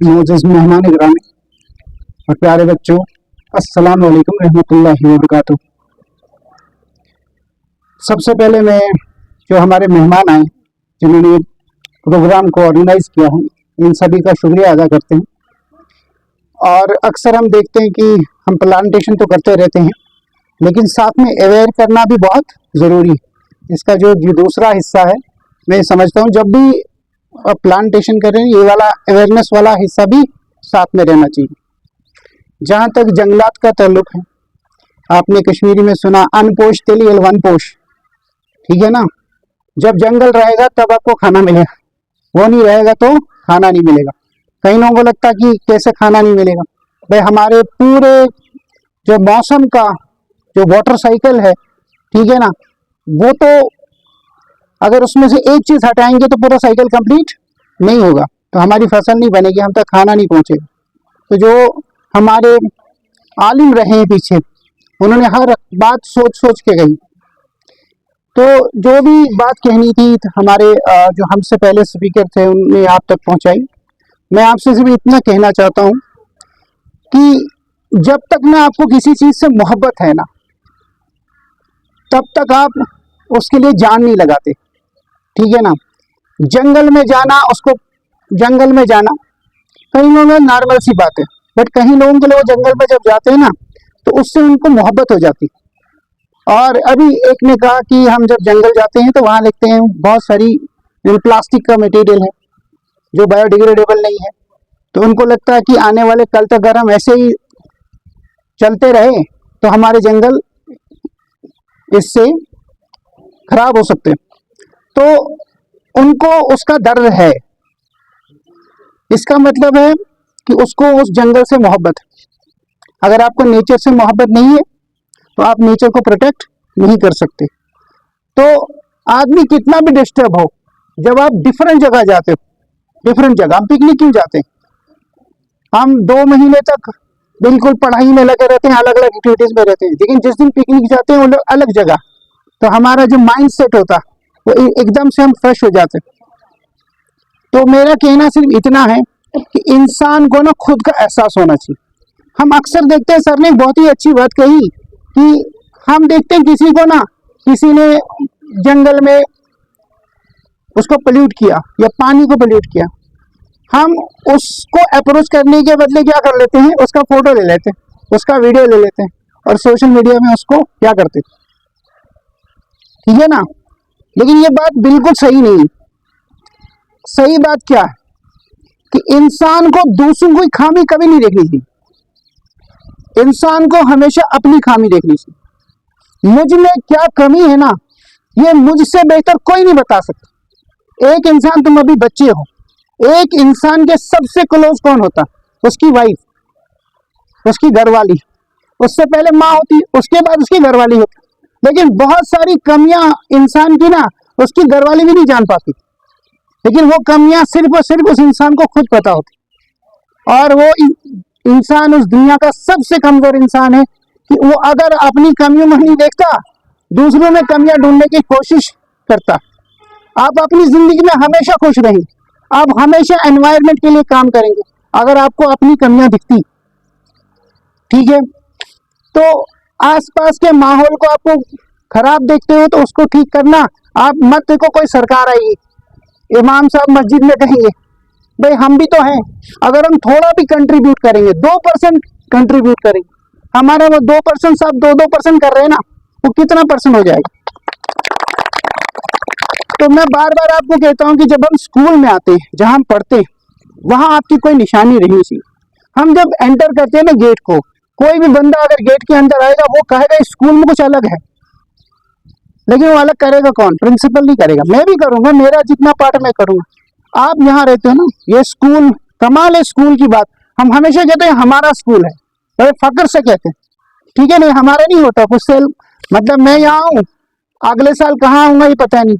मोअज़्ज़ज़ मेहमान गिरामी और प्यारे बच्चों, अस्सलाम वालेकुम रहमतुल्लाहि व बरकातुहू। सबसे पहले मैं जो हमारे मेहमान आए जिन्होंने ये प्रोग्राम को ऑर्गेनाइज किया है, इन सभी का शुक्रिया अदा करते हैं। और अक्सर हम देखते हैं कि हम प्लांटेशन तो करते रहते हैं, लेकिन साथ में अवेयर करना भी बहुत ज़रूरी है। इसका जो दूसरा हिस्सा है, मैं समझता हूँ जब भी प्लांटेशन करें ये वाला अवेयरनेस वाला हिस्सा भी साथ में रहना चाहिए। जहाँ तक जंगलात का ताल्लुक है, आपने कश्मीरी में सुना अनपोश तेली एल वन पोश, ठीक है ना। जब जंगल रहेगा तब आपको खाना मिलेगा, वो नहीं रहेगा तो खाना नहीं मिलेगा। कई लोगों को लगता है कि कैसे खाना नहीं मिलेगा। भाई हमारे पूरे जो मौसम का जो वाटर साइकिल है, ठीक है ना, वो तो अगर उसमें से एक चीज हटाएंगे तो पूरा साइकिल कंप्लीट नहीं होगा, तो हमारी फसल नहीं बनेगी, हम तक खाना नहीं पहुंचेगा। तो जो हमारे आलिम रहे हैं पीछे, उन्होंने हर बात सोच सोच के कही। तो जो भी बात कहनी थी हमारे जो हमसे पहले स्पीकर थे उन्होंने आप तक पहुंचाई। मैं आपसे सिर्फ इतना कहना चाहता हूं कि जब तक ना आपको किसी चीज से मोहब्बत है ना, तब तक आप उसके लिए जान नहीं लगाते, ठीक है ना। जंगल में जाना, उसको जंगल में जाना कई लोगों में नॉर्मल सी बात है, बट कहीं लोगों के लिए वो जंगल में जब जाते हैं ना तो उससे उनको मोहब्बत हो जाती। और अभी एक ने कहा कि हम जब जंगल जाते हैं तो वहाँ लिखते हैं बहुत सारी प्लास्टिक का मटेरियल है जो बायोडिग्रेडेबल नहीं है, तो उनको लगता है कि आने वाले कल तक अगर हम ऐसे ही चलते रहे तो हमारे जंगल इससे खराब हो सकते हैं। तो उनको उसका डर है। इसका मतलब है कि उसको उस जंगल से मोहब्बत है। अगर आपको नेचर से मोहब्बत नहीं है तो आप नेचर को प्रोटेक्ट नहीं कर सकते। तो आदमी कितना भी डिस्टर्ब हो, जब आप डिफरेंट जगह जाते हो, डिफरेंट जगह हम पिकनिक क्यों जाते हैं? हम 2 महीने तक बिल्कुल पढ़ाई में लगे रहते हैं, अलग अलग एक्टिविटीज में रहते हैं, लेकिन जिस दिन पिकनिक जाते हैं वो अलग जगह, तो हमारा जो माइंड सेट होता है वो एकदम से हम फ्रेश हो जाते हैं। तो मेरा कहना सिर्फ इतना है कि इंसान को ना खुद का एहसास होना चाहिए। हम अक्सर देखते हैं, सर ने बहुत ही अच्छी बात कही कि हम देखते हैं किसी को ना, किसी ने जंगल में उसको पोल्यूट किया या पानी को पोल्यूट किया, हम उसको अप्रोच करने के बदले क्या कर लेते हैं, उसका फोटो ले लेते हैं, उसका वीडियो ले लेते हैं और सोशल मीडिया में उसको क्या करते हैं, ठीक है ना। लेकिन ये बात बिल्कुल सही नहीं है। सही बात क्या है कि इंसान को दूसरों की खामी कभी नहीं देखनी चाहिए। इंसान को हमेशा अपनी खामी देखनी चाहिए। मुझ में क्या कमी है ना, ये मुझसे बेहतर कोई नहीं बता सकता। एक इंसान, तुम अभी बच्चे हो, एक इंसान के सबसे क्लोज कौन होता? उसकी वाइफ, उसकी घरवाली, उससे पहले माँ होती, उसके बाद उसकी घरवाली होती। लेकिन बहुत सारी कमियां इंसान की ना उसकी घरवाली भी नहीं जान पाती, लेकिन वो कमियां सिर्फ और सिर्फ उस इंसान को खुद पता होती। और वो इंसान उस दुनिया का सबसे कमजोर इंसान है कि वो अगर अपनी कमियों में नहीं देखता, दूसरों में कमियां ढूंढने की कोशिश करता। आप अपनी जिंदगी में हमेशा खुश रहेंगे, आप हमेशा एनवायरनमेंट के लिए काम करेंगे अगर आपको अपनी कमियां दिखती, ठीक है। तो आसपास के माहौल को आपको खराब देखते हो तो उसको ठीक करना। आप मत देखो कोई सरकार आएगी, इमाम साहब मस्जिद में कहेंगे भाई हम भी तो हैं, अगर हम थोड़ा भी कंट्रीब्यूट करेंगे, 2% कंट्रीब्यूट करेंगे, हमारे वो 2% साहब 2% कर रहे हैं ना, वो कितना परसेंट हो जाएगा। तो मैं बार बार आपको कहता हूं कि जब हम स्कूल में आते हैं, जहां हम पढ़ते हैं, वहां आपकी कोई निशानी रहनी चाहिए। हम जब एंटर करते हैं ना गेट को, कोई भी बंदा अगर गेट के अंदर आएगा वो कहेगा स्कूल में कुछ अलग है, लेकिन वो अलग करेगा कौन? प्रिंसिपल नहीं करेगा, मैं भी करूंगा, मेरा जितना पार्ट मैं करूंगा। आप यहाँ रहते हो ना, ये स्कूल कमाल है। स्कूल की बात हम हमेशा कहते हैं हमारा स्कूल है, बड़े फक्र से कहते हैं, ठीक है। नहीं, हमारा नहीं होता कुछ से, मतलब मैं यहाँ हूँ, अगले साल कहाँ आऊंगा ये पता नहीं।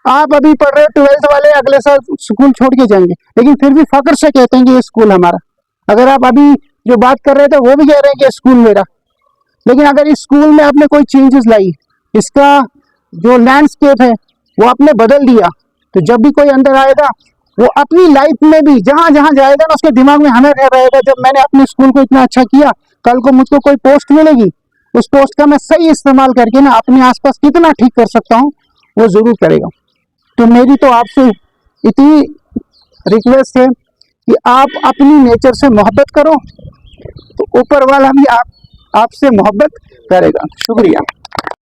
आप अभी पढ़ रहे हो 12th वाले, अगले साल स्कूल छोड़ के जाएंगे, लेकिन फिर भी फक्र से कहते हैं कि ये स्कूल हमारा। अगर आप अभी जो बात कर रहे थे वो भी कह रहे हैं कि स्कूल मेरा, लेकिन अगर इस स्कूल में आपने कोई चेंजेस लाई, इसका जो लैंडस्केप है वो आपने बदल दिया, तो जब भी कोई अंदर आएगा वो अपनी लाइफ में भी जहां जहां जाएगा ना, उसके दिमाग में हमेशा रहेगा, जब मैंने अपने स्कूल को इतना अच्छा किया, कल को मुझको कोई पोस्ट मिलेगी, उस पोस्ट का मैं सही इस्तेमाल करके ना अपने आसपास कितना ठीक कर सकता हूँ, वो जरूर करेगा। तो मेरी तो आपसे इतनी रिक्वेस्ट है कि आप अपनी नेचर से मोहब्बत करो, तो ऊपर वाला भी आपसे मोहब्बत करेगा। शुक्रिया।